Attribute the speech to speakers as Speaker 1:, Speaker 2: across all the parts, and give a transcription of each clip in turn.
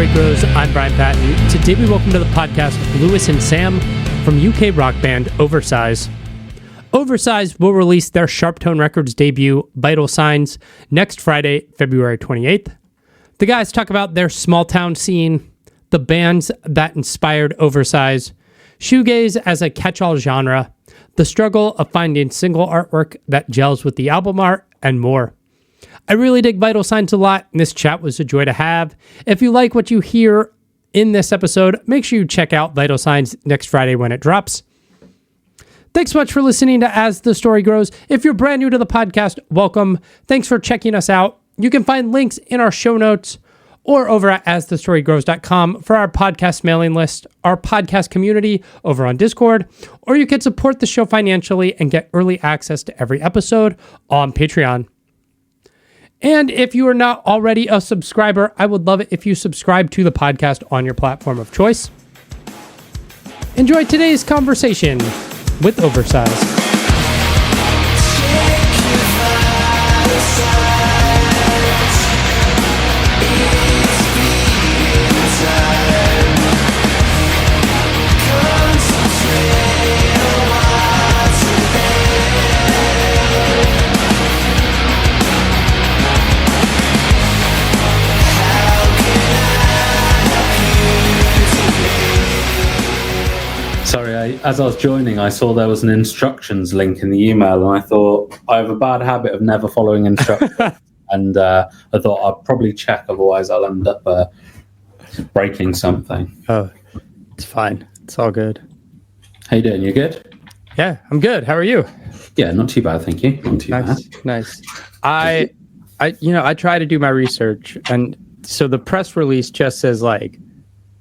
Speaker 1: Story Grows. I'm Brian Patton. Today we welcome to the podcast Lewis and Sam from UK rock band Oversize. Oversize will release their Sharptone Records debut, Vital Signs, next Friday, February 28th. The guys talk about their small town scene, the bands that inspired Oversize, shoegaze as a catch-all genre, the struggle of finding single artwork that gels with the album art, and more. I really dig Vital Signs a lot, and this chat was a joy to have. If you like what you hear in this episode, make sure you check out Vital Signs next Friday when it drops. Thanks so much for listening to As the Story Grows. If you're brand new to the podcast, welcome. Thanks for checking us out. You can find links in our show notes or over at asthestorygrows.com for our podcast mailing list, our podcast community over on Discord, or you can support the show financially and get early access to every episode on Patreon. And if you are not already a subscriber, I would love it if you subscribe to the podcast on your platform of choice. Enjoy today's conversation with Oversize.
Speaker 2: Sorry, as I was joining, I saw there was an instructions link in the email, and I thought, I have a bad habit of never following instructions. And I thought I'd probably check, otherwise I'll end up breaking something.
Speaker 1: Oh, it's fine. It's all good.
Speaker 2: How you doing? You good?
Speaker 1: Yeah, I'm good. How are you?
Speaker 2: Yeah, not too bad, thank you. Not too bad.
Speaker 1: Nice. I try to do my research, and so the press release just says like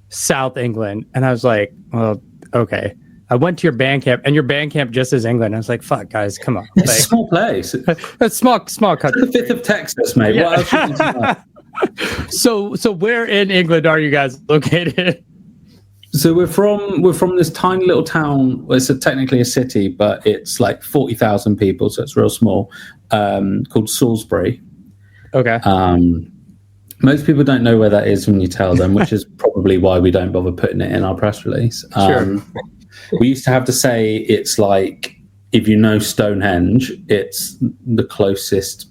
Speaker 1: South England, and I was like, well, okay. I went to your Bandcamp, and your Bandcamp just says England. I was like, fuck, guys, come on.
Speaker 2: It's a small place.
Speaker 1: It's small country.
Speaker 2: It's the 5th of Texas, mate.
Speaker 1: Yeah.
Speaker 2: What else you
Speaker 1: So where in England are you guys located?
Speaker 2: So we're from this tiny little town. Well, it's technically a city, but it's like 40,000 people, so it's real small, called Salisbury.
Speaker 1: Okay.
Speaker 2: Most people don't know where that is when you tell them, which is probably why we don't bother putting it in our press release.
Speaker 1: Sure.
Speaker 2: We used to have to say it's like, if you know Stonehenge, it's the closest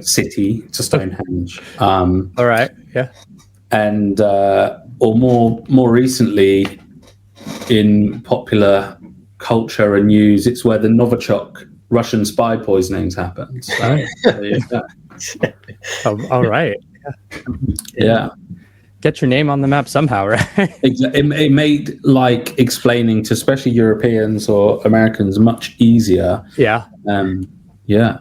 Speaker 2: city to Stonehenge.
Speaker 1: All right. Yeah.
Speaker 2: And or more recently, in popular culture and news, it's where the Novichok Russian spy poisonings happened. So,
Speaker 1: All right.
Speaker 2: Yeah.
Speaker 1: Get your name on the map somehow, right?
Speaker 2: It made like explaining to especially Europeans or Americans much easier.
Speaker 1: Yeah.
Speaker 2: Yeah.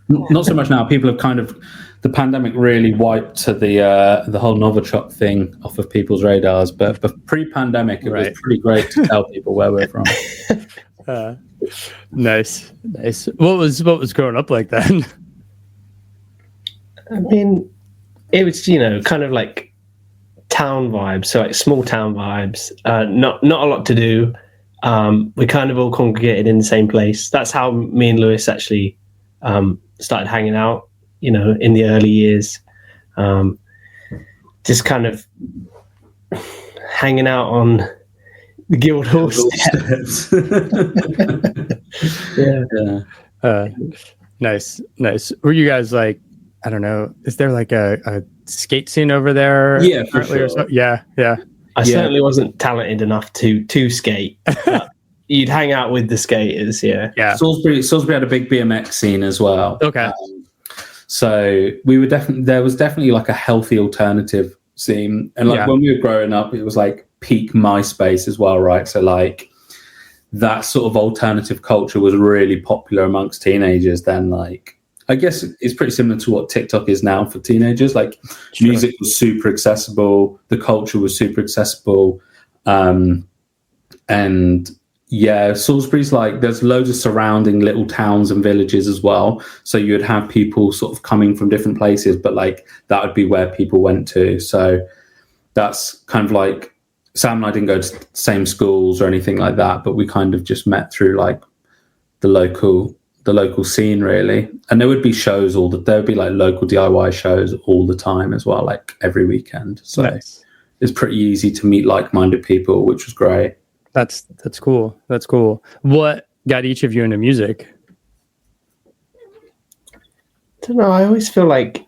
Speaker 2: Not so much now. People have kind of, the pandemic really wiped the whole Novichok thing off of people's radars. But pre-pandemic, it was pretty great to tell people where we're from.
Speaker 1: Nice. What was growing up like then?
Speaker 3: I mean, it was, kind of like town vibes, so like small town vibes, not a lot to do. We kind of all congregated in the same place. That's how me and Lewis actually started hanging out, in the early years. Just kind of hanging out on the Guildhall steps.
Speaker 1: Yeah. Nice. Were you guys like, I don't know, is there like a skate scene over there?
Speaker 2: Yeah, for sure.
Speaker 1: Or so? Yeah.
Speaker 3: I certainly wasn't talented enough to skate. But you'd hang out with the skaters, yeah.
Speaker 2: Salisbury had a big BMX scene as well.
Speaker 1: Okay.
Speaker 2: So we were there was definitely like a healthy alternative scene. And like when we were growing up, it was like peak MySpace as well, right? So like that sort of alternative culture was really popular amongst teenagers then. Like, I guess it's pretty similar to what TikTok is now for teenagers. Like, music was super accessible, the culture was super accessible, and Salisbury's like, there's loads of surrounding little towns and villages as well. So you'd have people sort of coming from different places, but like that would be where people went to. So that's kind of like, Sam and I didn't go to the same schools or anything like that, but we kind of just met through like the local the local scene really. And there would be shows there would be like local DIY shows all the time as well, like every weekend. So
Speaker 1: nice.
Speaker 2: It's pretty easy to meet like-minded people, which was great.
Speaker 1: That's cool. That's cool. What got each of you into music?
Speaker 3: I don't know. I always feel like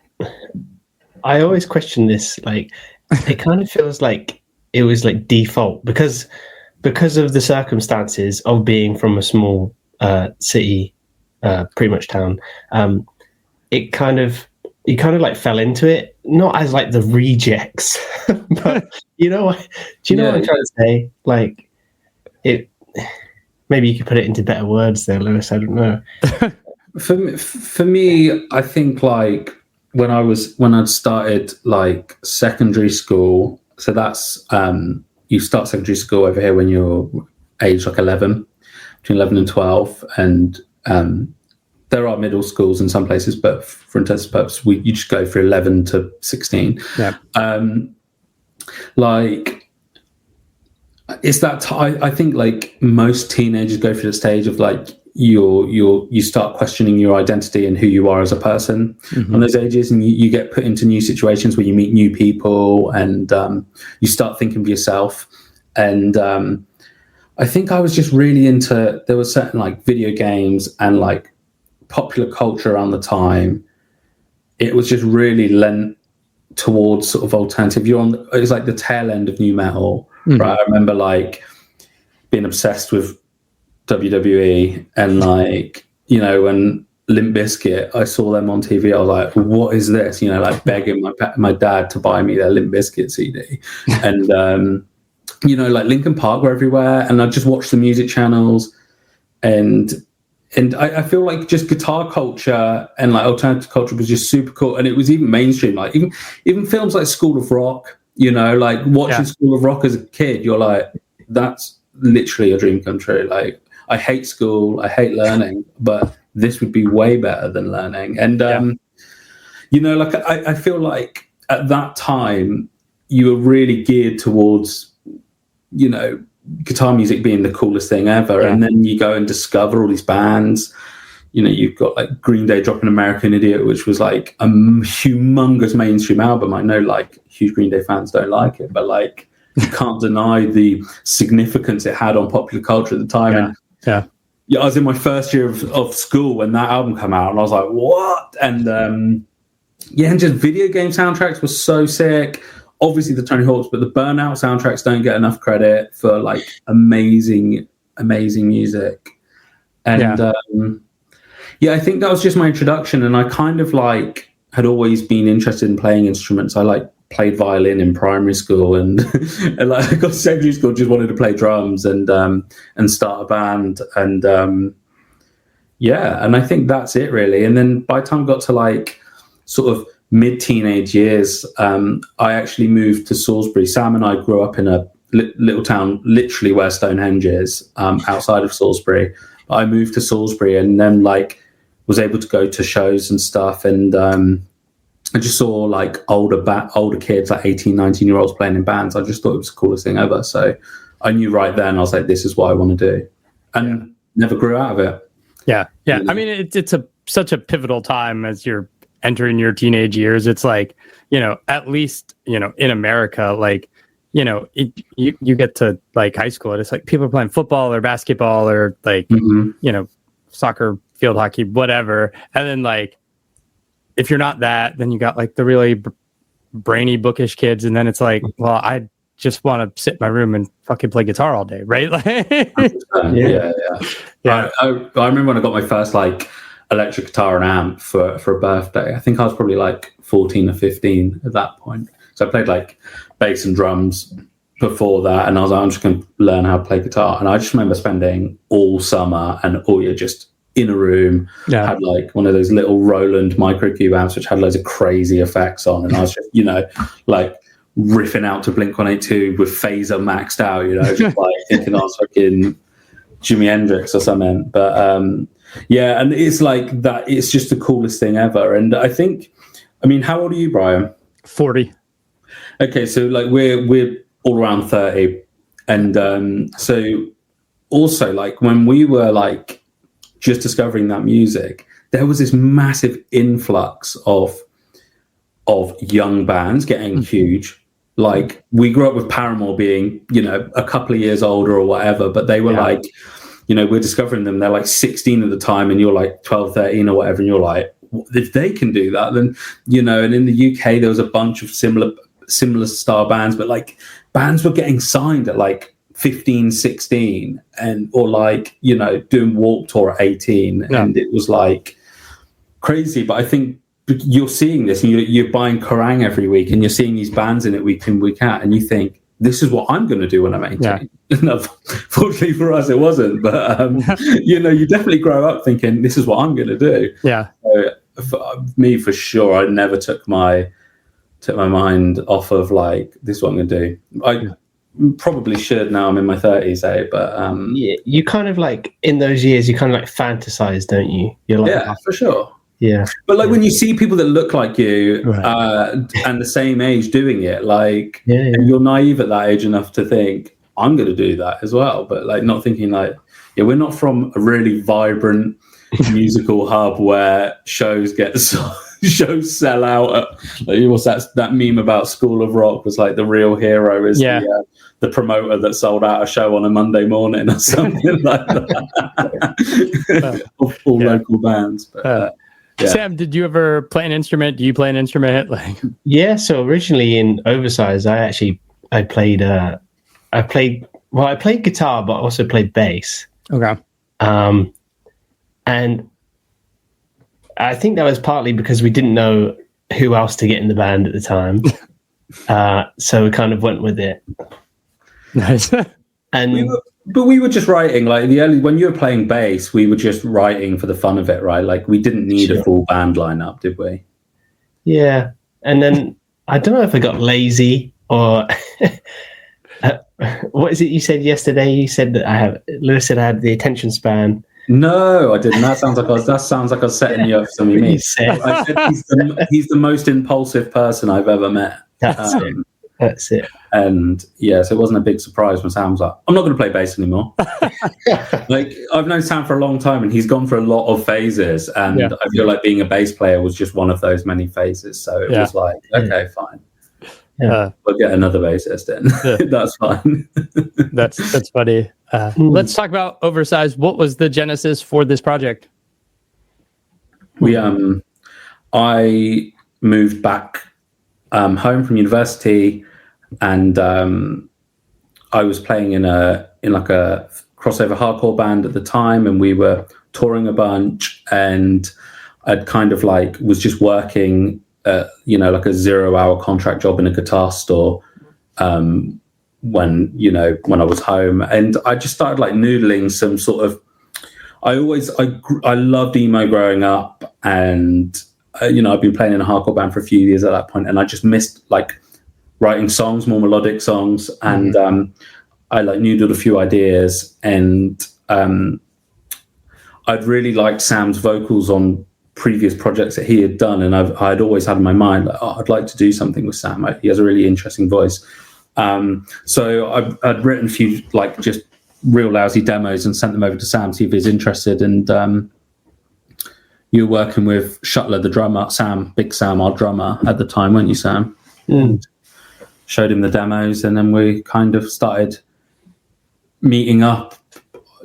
Speaker 3: I always question this. Like, it kind of feels like it was like default because of the circumstances of being from a small city, pretty much town. You kind of like fell into it, not as like the rejects, but you know what? Do you know what I'm trying to say? Like, it. Maybe you could put it into better words there, Lewis. I don't know.
Speaker 2: For me, I think like when I started like secondary school. So that's you start secondary school over here when you're age like 11, between 11 and 12, and there are middle schools in some places, but for intents purposes, you just go for 11 to 16.
Speaker 1: Yeah.
Speaker 2: Like it's that I think like most teenagers go through the stage of like you start questioning your identity and who you are as a person on those ages, and you get put into new situations where you meet new people, and you start thinking of yourself. And I think I was just really into, there were certain like video games and like popular culture around the time. It was just really lent towards sort of alternative. It was like the tail end of new metal, right? I remember like being obsessed with WWE and like, you know, when Limp Bizkit, I saw them on TV, I was like, what is this? You know, like begging my dad to buy me their Limp Bizkit CD. And, you know, like Linkin Park were everywhere, and I just watched the music channels, and I feel like just guitar culture and like alternative culture was just super cool. And it was even mainstream, like even films like School of Rock, you know, like watching School of Rock as a kid, you're like, that's literally a dream come true. Like, I hate school, I hate learning, but this would be way better than learning. And, you know, like I feel like at that time you were really geared towards, you know, guitar music being the coolest thing ever. And then you go and discover all these bands. You know, you've got like Green Day dropping American Idiot, which was like a humongous mainstream album. I know like huge Green Day fans don't like it, but like you can't deny the significance it had on popular culture at the time.
Speaker 1: Yeah,
Speaker 2: I was in my first year of school when that album came out, and I was like, what? And and just video game soundtracks were so sick. Obviously the Tony Hawk's, but the Burnout soundtracks don't get enough credit for like amazing music. And I think that was just my introduction. And I kind of like had always been interested in playing instruments. I like played violin in primary school, and like I got to secondary school, just wanted to play drums and start a band. And and I think that's it really. And then by the time I got to like sort of mid-teenage years, I actually moved to Salisbury. Sam and I grew up in a little town literally where Stonehenge is, outside of Salisbury. I moved to Salisbury and then like was able to go to shows and stuff, and I just saw like older kids, like 18, 19-year-olds playing in bands. I just thought it was the coolest thing ever. So I knew right then, I was like, this is what I want to do, and never grew out of it.
Speaker 1: Yeah. I mean, it's such a pivotal time as you're entering your teenage years. It's like, you know, at least, you know, in America, like, you know, you get to like high school and it's like people are playing football or basketball or like, you know, soccer, field hockey, whatever. And then like, if you're not that, then you got like the really brainy, bookish kids. And then it's like, well, I just want to sit in my room and fucking play guitar all day. Right.
Speaker 2: Yeah. I remember when I got my first like electric guitar and amp for a birthday. I think I was probably like 14 or 15 at that point. So I played like bass and drums before that, and I was like, I'm just going to learn how to play guitar. And I just remember spending all summer and all year just in a room, had like one of those little Roland microcube amps which had loads of crazy effects on, and I was just, you know, like riffing out to Blink-182 with phaser maxed out, you know, just like thinking I was fucking Jimi Hendrix or something. But and it's like that, it's just the coolest thing ever. And I think, I mean, how old are you, Brian?
Speaker 1: 40.
Speaker 2: Okay, so like we're all around 30. And so also like when we were like just discovering that music, there was this massive influx of young bands getting huge. Like, we grew up with Paramore being, you know, a couple of years older or whatever, but they were like, you know, we're discovering them. They're like 16 at the time, and you're like 12, 13 or whatever, and you're like, if they can do that, then, you know. And in the UK, there was a bunch of similar star bands, but like bands were getting signed at like 15, 16, and or like, you know, doing Warped Tour at 18, and it was like crazy. But I think you're seeing this, and you're buying Kerrang every week, and you're seeing these bands in it week in, week out, and you think, this is what I'm going to do when I'm 18. No, fortunately for us, it wasn't. But, you know, you definitely grow up thinking, this is what I'm going to do.
Speaker 1: Yeah.
Speaker 2: So for me, for sure, I never took my mind off of, like, this is what I'm going to do. I probably should now. I'm in my 30s, but...
Speaker 3: yeah, you kind of, like, in those years, you kind of, like, fantasize, don't you? You're like,
Speaker 2: yeah, for sure.
Speaker 3: Yeah.
Speaker 2: But like when you see people that look like you and the same age doing it, like, and you're naive at that age enough to think, I'm going to do that as well. But like, not thinking like, we're not from a really vibrant musical hub where shows sell out. What's that meme about School of Rock was like, the real hero is the promoter that sold out a show on a Monday morning or something like that. All local bands. But,
Speaker 3: Sam,
Speaker 1: did you ever play an instrument? Do you play an instrument? Like,
Speaker 3: so originally in Oversize, I played guitar, but I also played bass.
Speaker 1: Okay.
Speaker 3: And I think that was partly because we didn't know who else to get in the band at the time. So we kind of went with it.
Speaker 1: Nice.
Speaker 3: And
Speaker 2: we were just writing, like, when you were playing bass, we were just writing for the fun of it, right? Like, we didn't need a full band lineup, did we?
Speaker 3: Yeah. And then I don't know if I got lazy or what is it you said yesterday? You said that Lewis said I had the attention span.
Speaker 2: No, I didn't. That sounds like I was setting you up for something. I said he's the most impulsive person I've ever met.
Speaker 3: That's it.
Speaker 2: And yeah, so it wasn't a big surprise when Sam was like, I'm not going to play bass anymore. Like, I've known Sam for a long time, and he's gone through a lot of phases, and I feel like being a bass player was just one of those many phases. So it was like, okay, fine. We'll get another bassist in. That's fine.
Speaker 1: That's funny. Let's talk about Oversize. What was the genesis for this project?
Speaker 2: I moved back home from university, and I was playing in like a crossover hardcore band at the time, and we were touring a bunch, and I'd kind of like was just working you know, like a 0-hour contract job in a guitar store when I was home, and I just started like noodling some sort of, I loved emo growing up, and you know, I've been playing in a hardcore band for a few years at that point, and I just missed like writing songs, more melodic songs, and I like noodled a few ideas, and I'd really liked Sam's vocals on previous projects that he had done, and I'd always had in my mind, like, I'd like to do something with Sam. He has a really interesting voice. So I'd written a few like just real lousy demos and sent them over to Sam, see if he's interested, and you were working with Shuttler, the drummer, Big Sam, our drummer at the time, weren't you, Sam? And showed him the demos, and then we kind of started meeting up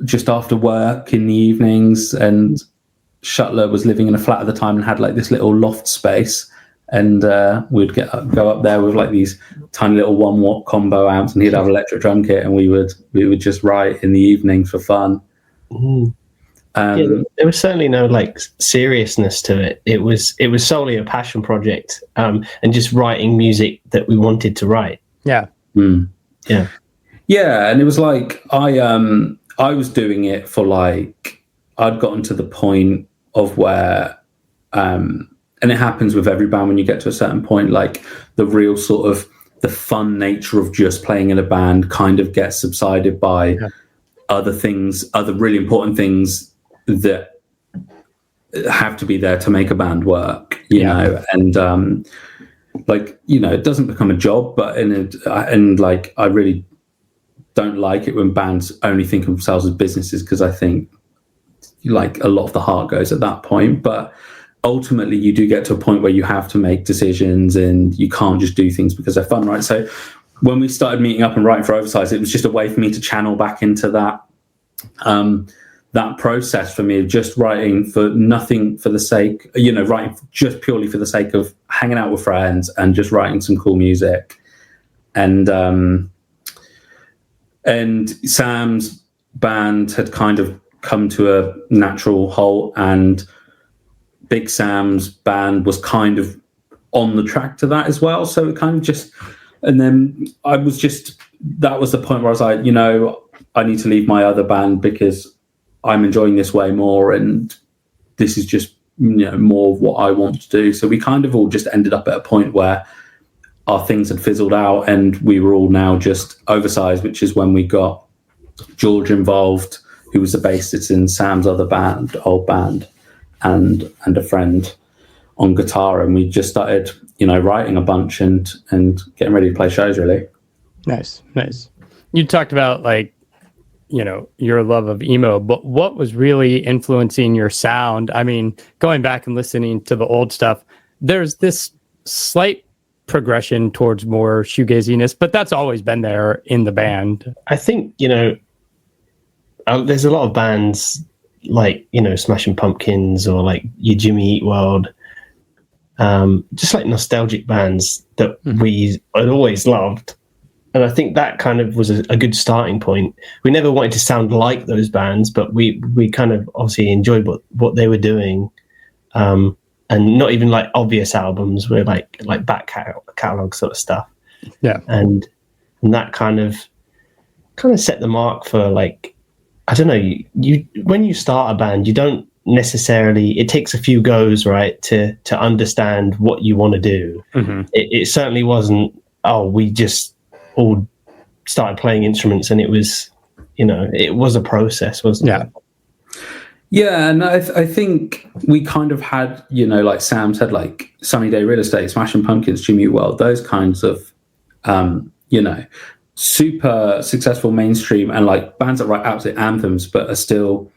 Speaker 2: just after work in the evenings, and Shuttler was living in a flat at the time and had like this little loft space, and we'd go up there with like these tiny little 1-watt combo amps, and he'd have an electric drum kit, and we would just write in the evening for fun.
Speaker 3: There was certainly no like seriousness to it. It was solely a passion project, and just writing music that we wanted to write.
Speaker 1: Yeah.
Speaker 2: Yeah, and it was like I was doing it for like, I'd gotten to the point of where and it happens with every band when you get to a certain point, like the real sort of the fun nature of just playing in a band kind of gets subsided by other things, other really important things that have to be there to make a band work, you know, and like, you know, it doesn't become a job, but and like I really don't like it when bands only think of themselves as businesses, because I think like a lot of the heart goes at that point. But ultimately you do get to a point where you have to make decisions and you can't just do things because they're fun, right? So when we started meeting up and writing for Oversize, it was just a way for me to channel back into that that process for me of just writing for nothing for the sake, writing just purely for the sake of hanging out with friends and just writing some cool music. And Sam's band had kind of come to a natural halt, and Big Sam's band was kind of on the track to that as well. So it kind of just, and then that was the point where I was like, I need to leave my other band because I'm enjoying this way more, and this is just more of what I want to do. So we kind of all just ended up at a point where our things had fizzled out, and we were all now just Oversize, which is when we got George involved, who was the bassist in Sam's other band, old band, and a friend on guitar, and we just started writing a bunch and getting ready to play shows, really.
Speaker 1: Nice. You talked about your love of emo, but what was really influencing your sound? I mean, going back and listening to the old stuff, there's this slight progression towards more shoegaziness, but that's always been there in the band.
Speaker 3: I think, there's a lot of bands like, Smashing Pumpkins or like your Jimmy Eat World, just like nostalgic bands that we had always loved. And I think that kind of was a good starting point. We never wanted to sound like those bands, but we kind of obviously enjoyed what they were doing. And not even like obvious albums, were like back catalog sort of stuff.
Speaker 1: Yeah.
Speaker 3: And that kind of set the mark for like, I don't know, you when you start a band, you don't necessarily, it takes a few goes, right, to understand what you want to do. It certainly wasn't, we just all started playing instruments, and it was, it was a process, wasn't it?
Speaker 2: Yeah, and I think we kind of had, like Sam said, like Sunny Day Real Estate, Smashing Pumpkins, Jimmy Eat World, those kinds of, super successful mainstream and like bands that write absolute anthems, but are still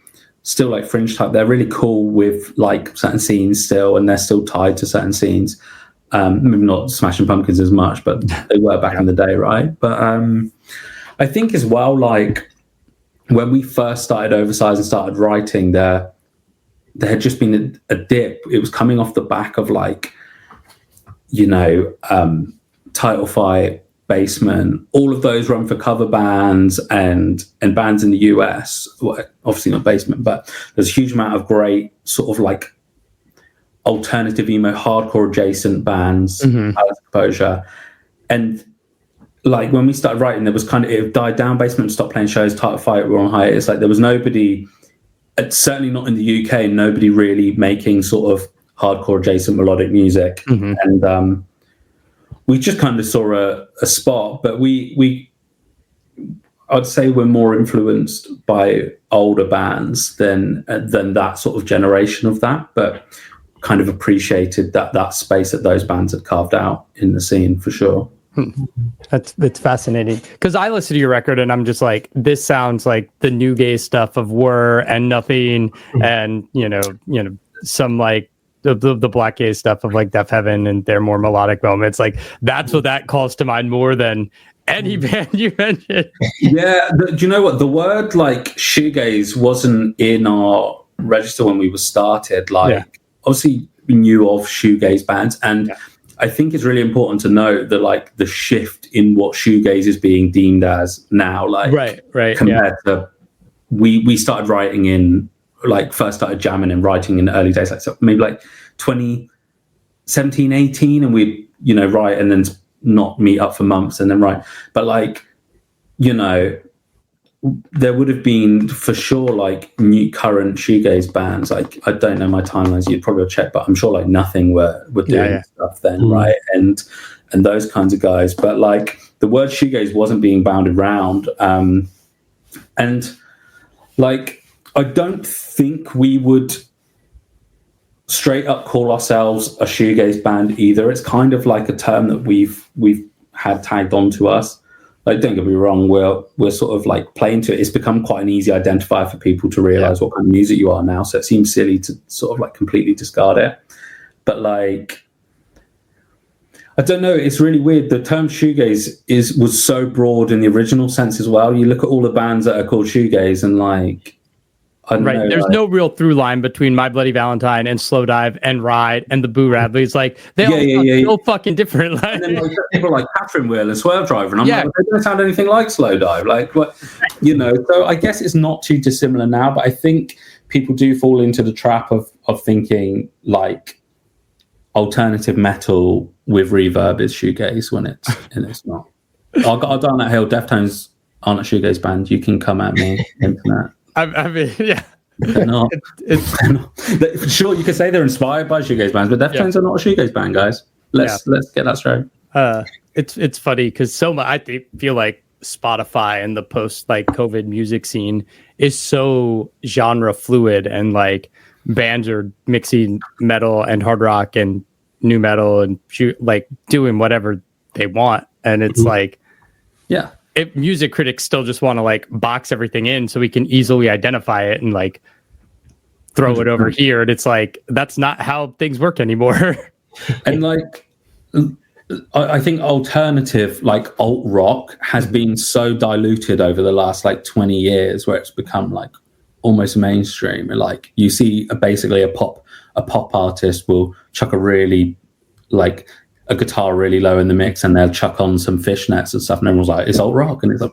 Speaker 2: like fringe type. They're really cool with like certain scenes still, and they're still tied to certain scenes. Maybe not Smashing Pumpkins as much, but they were back in the day, right? But I think as well, like when we first started Oversize and started writing, there had just been a dip. It was coming off the back of like, Title Fight, Basement, all of those run for cover bands and bands in the US. Well, obviously not Basement, but there's a huge amount of great sort of like alternative emo, hardcore adjacent bands, Exposure. And like when we started writing, there was kind of, it died down. Basement stopped playing shows, Title Fight were on hiatus. Like there was nobody, certainly not in the UK, nobody really making sort of hardcore adjacent melodic music. And we just kind of saw a spot, but I'd say we're more influenced by older bands than that sort of generation of that, but kind of appreciated that space that those bands had carved out in the scene for sure.
Speaker 1: That's fascinating, because I listen to your record and I'm just like, this sounds like the new gaze stuff of Were and Nothing, and some like the black gaze stuff of like Deaf Heaven and their more melodic moments. Like that's what that calls to mind more than any band you mentioned.
Speaker 2: Yeah, do you know what, the word like shoegaze wasn't in our register when we were started. Like obviously we knew of shoegaze bands, and I think it's really important to note that like the shift in what shoegaze is being deemed as now, like
Speaker 1: right
Speaker 2: compared to we started writing in, like first started jamming and writing in the early days, like so maybe like 2017, 18, and we write and then not meet up for months and then write. But like there would have been for sure like new current shoegaze bands, like I don't know my timelines, you'd probably check, but I'm sure like Nothing were doing stuff then, right, and those kinds of guys. But like the word shoegaze wasn't being bounded around, and like I don't think we would straight up call ourselves a shoegaze band either. It's kind of like a term that we've had tagged onto us. like, don't get me wrong, we're sort of like playing to it. It's become quite an easy identifier for people to realize what kind of music you are now. So it seems silly to sort of like completely discard it. But like, I don't know. It's really weird. The term shoegaze was so broad in the original sense as well. You look at all the bands that are called shoegaze, and like, I don't know,
Speaker 1: there's no real through line between My Bloody Valentine and Slowdive and Ride and the Boo Radleys. Like, they all so fucking different. Like,
Speaker 2: and then like, people like Catherine Wheel and Swerve Driver, and I'm like, they don't sound anything like Slowdive. Like, what, you know? So I guess it's not too dissimilar now, but I think people do fall into the trap of thinking like alternative metal with reverb is shoegaze when it's not. I'll die on that hill. Deftones aren't a shoegaze band. You can come at me, internet.
Speaker 1: I mean, yeah.
Speaker 2: They're not. Sure, you could say they're inspired by shoegaze bands, but Deftones are not a shoegaze band, guys. Let's get that straight.
Speaker 1: It's funny because so much. I feel like Spotify and the post like COVID music scene is so genre fluid, and like bands are mixing metal and hard rock and new metal and like doing whatever they want, and it's like, yeah. If music critics still just want to like box everything in so we can easily identify it and like throw it over here, and it's like that's not how things work anymore.
Speaker 2: And like, I think alternative, like alt rock, has been so diluted over the last like 20 years, where it's become like almost mainstream. And like, you see basically a pop artist will chuck a guitar really low in the mix, and they'll chuck on some fishnets and stuff, and everyone's like, it's alt rock, and it's like,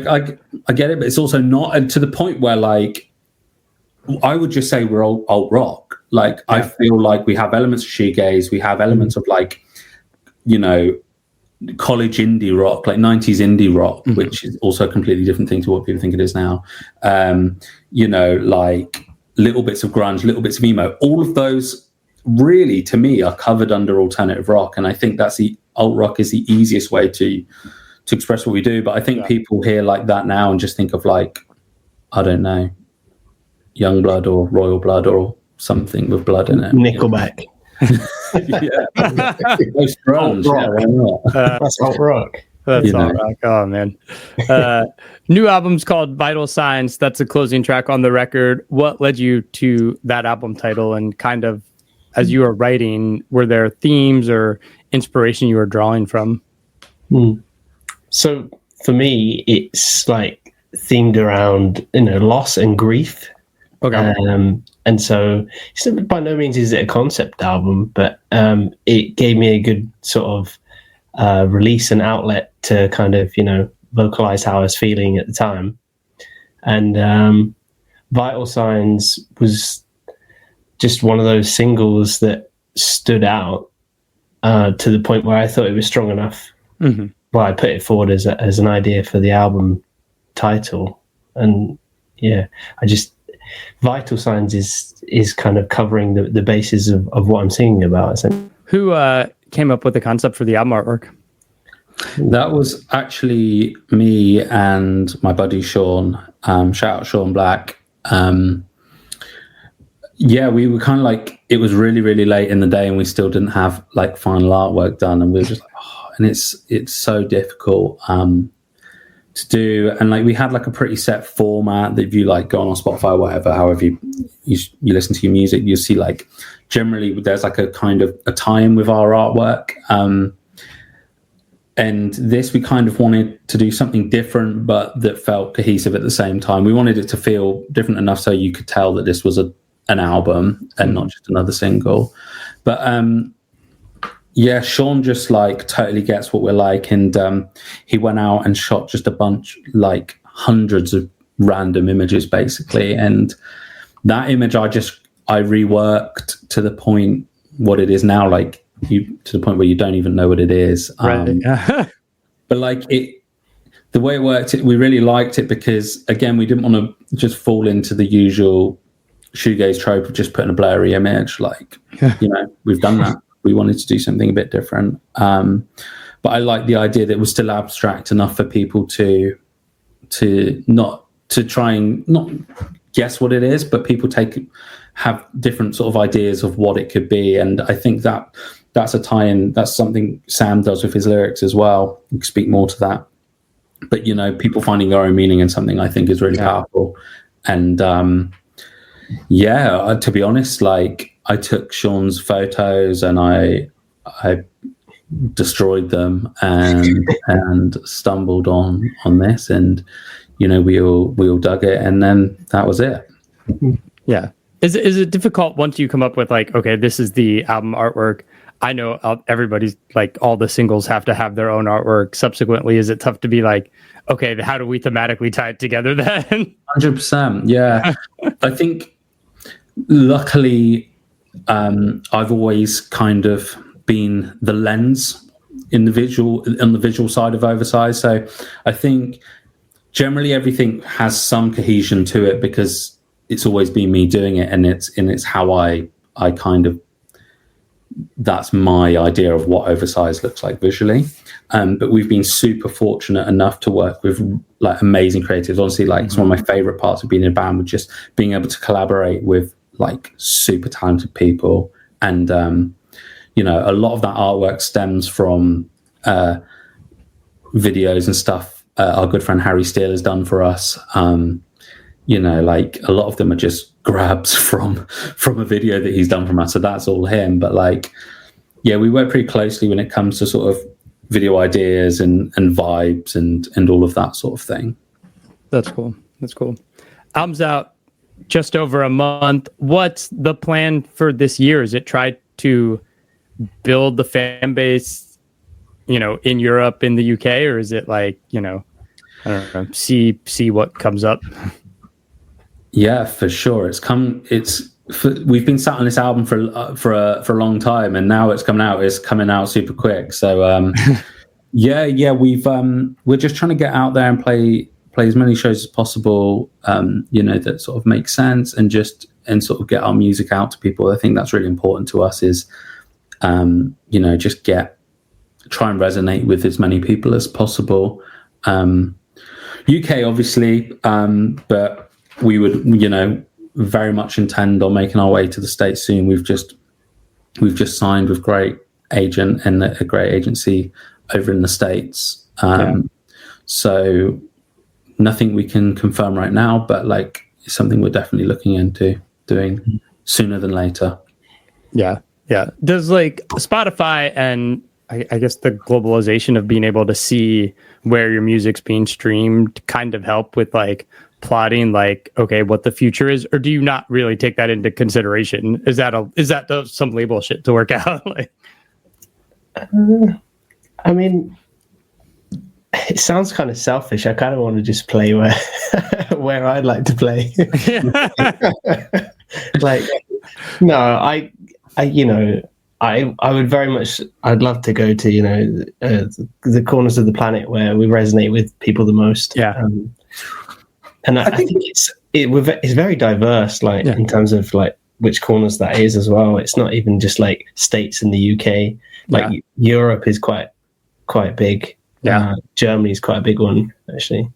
Speaker 2: like I get it, but it's also not, and to the point where like, I would just say we're alt rock. Like, I feel like we have elements of shoegaze, we have elements of like, you know, college indie rock, like 90s indie rock, which is also a completely different thing to what people think it is now. You know, like little bits of grunge, little bits of emo, all of those really, to me, are covered under alternative rock, and I think that's the alt rock is the easiest way to express what we do. But I think people hear like that now and just think of like, I don't know, Youngblood or Royal Blood or something with blood in it.
Speaker 3: Nickelback.
Speaker 2: Most grunge, why not?
Speaker 3: That's alt rock.
Speaker 1: That's alt rock. Oh man. New album's called Vital Signs. That's the closing track on the record. What led you to that album title, and kind of, as you were writing, were there themes or inspiration you were drawing from?
Speaker 3: So for me, it's like themed around, you know, loss and grief.
Speaker 1: Okay.
Speaker 3: And so by no means is it a concept album, but it gave me a good sort of release and outlet to kind of, you know, vocalize how I was feeling at the time. And Vital Signs was just one of those singles that stood out to the point where I thought it was strong enough. Well, I put it forward as an idea for the album title. And yeah, Vital Signs is kind of covering the basis of what I'm singing about.
Speaker 1: Who came up with the concept for the album artwork?
Speaker 2: That was actually me and my buddy Sean. Shout out Sean Black. Yeah, we were kind of like, it was really, really late in the day, and we still didn't have like final artwork done, and we were just like, and it's so difficult to do. And like, we had like a pretty set format that if you like go on Spotify or whatever, however you listen to your music, you see like generally there's like a kind of a tie-in with our artwork. And this, we kind of wanted to do something different, but that felt cohesive at the same time. We wanted it to feel different enough so you could tell that this was an album and not just another single. But yeah, Sean just like totally gets what we're like, and he went out and shot just a bunch, like hundreds of random images basically, and that image I reworked to the point what it is now, like to the point where you don't even know what it is.
Speaker 1: Right.
Speaker 2: But like the way it worked, we really liked it because again, we didn't want to just fall into the usual shoegaze trope of just putting a blurry image. Like, you know, we've done that. We wanted to do something a bit different. But I like the idea that it was still abstract enough for people to not to try and not guess what it is, but people have different sort of ideas of what it could be. And I think that that's a tie-in. That's something Sam does with his lyrics as well. You can speak more to that. But, you know, people finding their own meaning in something, I think, is really powerful. And to be honest, like, I took Sean's photos and I destroyed them and stumbled on this, and, you know, we all dug it, and then that was it.
Speaker 1: Yeah. Is it difficult once you come up with, like, okay, this is the album artwork? I know everybody's like, all the singles have to have their own artwork. Subsequently, is it tough to be like, okay, how do we thematically tie it together then?
Speaker 2: 100%. Yeah. I think luckily I've always kind of been the lens on the visual side of Oversize. So I think generally everything has some cohesion to it because it's always been me doing it, and it's how I kind of, that's my idea of what Oversize looks like visually. But we've been super fortunate enough to work with like amazing creatives. Honestly, like, it's one of my favorite parts of being in a band, with just being able to collaborate with like super talented people. And you know, a lot of that artwork stems from videos and stuff our good friend Harry Steele has done for us. You know, like, a lot of them are just grabs from a video that he's done from us, so that's all him. But like, yeah, we work pretty closely when it comes to sort of video ideas and vibes and all of that sort of thing.
Speaker 1: That's cool. Album's out just over a month. What's the plan for this year? Is it try to build the fan base, you know, in Europe, in the UK, or is it like, you know, I don't know, see what comes up?
Speaker 2: Yeah, for sure. We've been sat on this album for a long time, and now it's coming out super quick. So we're just trying to get out there and play as many shows as possible, you know, that sort of make sense, and sort of get our music out to people. I think that's really important to us, is you know, just try and resonate with as many people as possible. UK obviously, but we would, you know, very much intend on making our way to the States soon. We've just signed with great agent and a great agency over in the States. So nothing we can confirm right now, but like, it's something we're definitely looking into doing sooner than later.
Speaker 1: Yeah. Does like Spotify and I guess the globalization of being able to see where your music's being streamed kind of help with like plotting, like, okay, what the future is, or do you not really take that into consideration? Is that some label shit to work out? Like,
Speaker 3: I mean, it sounds kind of selfish. I kind of want to just play where I'd like to play. Like, no, I you know, I would very much, I'd love to go to, you know, the corners of the planet where we resonate with people the most.
Speaker 1: Yeah.
Speaker 3: And I think it's very diverse, like, in terms of like which corners that is as well. It's not even just like States and the UK. Like Europe is quite big. Yeah. Germany is quite a big one, actually.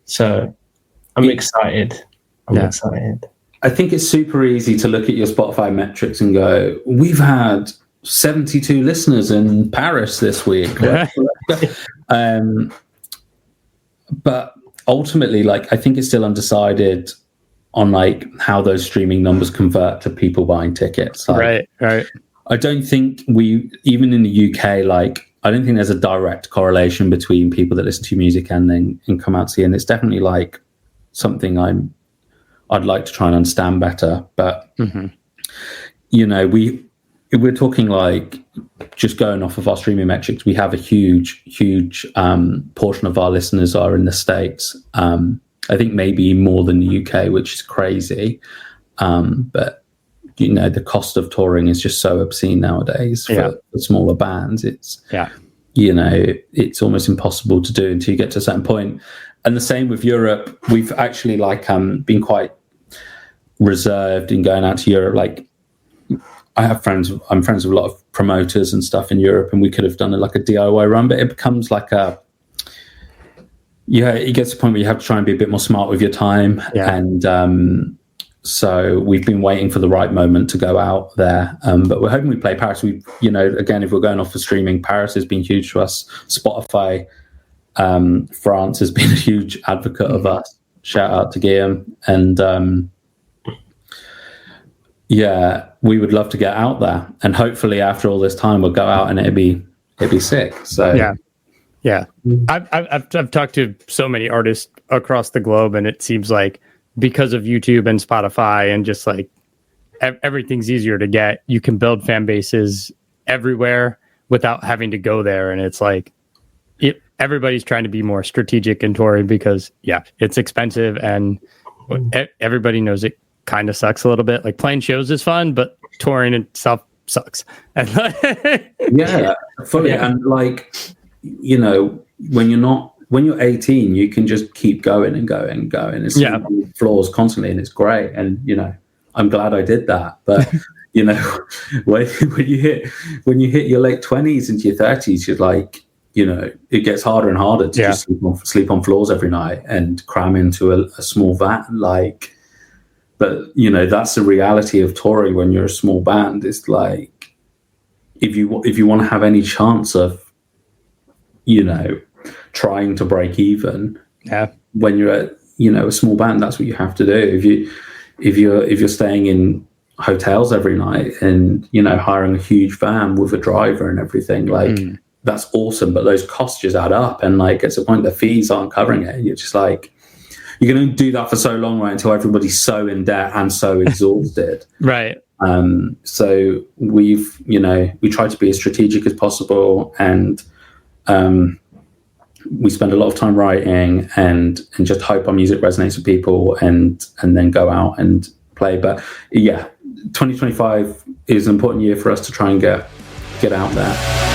Speaker 3: So I'm excited. I'm excited.
Speaker 2: I think it's super easy to look at your Spotify metrics and go, we've had 72 listeners in Paris this week. But ultimately, like, I think it's still undecided on like how those streaming numbers convert to people buying tickets. Like,
Speaker 1: right.
Speaker 2: I don't think even in the UK, like, I don't think there's a direct correlation between people that listen to music and come out to see. And it's definitely like something I'd like to try and understand better. But, you know, we're talking like, just going off of our streaming metrics, we have a huge portion of our listeners are in the States. I think maybe more than the UK, which is crazy. But, you know, the cost of touring is just so obscene nowadays for smaller bands. It's, you know, it's almost impossible to do until you get to a certain point. And the same with Europe. We've actually like been quite reserved in going out to Europe. Like, I'm friends with a lot of promoters and stuff in Europe, and we could have done like a DIY run, but it becomes like it gets to a point where you have to try and be a bit more smart with your time. And So we've been waiting for the right moment to go out there. But we're hoping we play Paris. Again, if we're going off for streaming, Paris has been huge to us. Spotify, France has been a huge advocate of us. Shout out to Guillaume. And we would love to get out there. And hopefully after all this time, we'll go out and it'd be sick. So
Speaker 1: yeah. I've talked to so many artists across the globe, and it seems like because of YouTube and Spotify and just like everything's easier to get, you can build fan bases everywhere without having to go there. And it's like everybody's trying to be more strategic in touring because it's expensive, and everybody knows it kind of sucks a little bit. Like playing shows is fun, but touring itself sucks.
Speaker 2: Fully. And like, when you're 18, you can just keep going and going and going. It's floors constantly, and it's great. And I'm glad I did that. But when you hit your late 20s into your 30s, you're like, it gets harder and harder to just sleep on floors every night and cram into a small van. Like, but that's the reality of touring when you're a small band. It's like if you want to have any chance of trying to break even, when you're at a small band, that's what you have to do. If you're staying in hotels every night and hiring a huge van with a driver and everything, like that's awesome, but those costs just add up, and like it's a point the fees aren't covering it, and you're just like, you're going to do that for so long, right, until everybody's so in debt and so exhausted.
Speaker 1: Right.
Speaker 2: So we try to be as strategic as possible, and we spend a lot of time writing and just hope our music resonates with people, and then go out and play. But 2025 is an important year for us to try and get out there.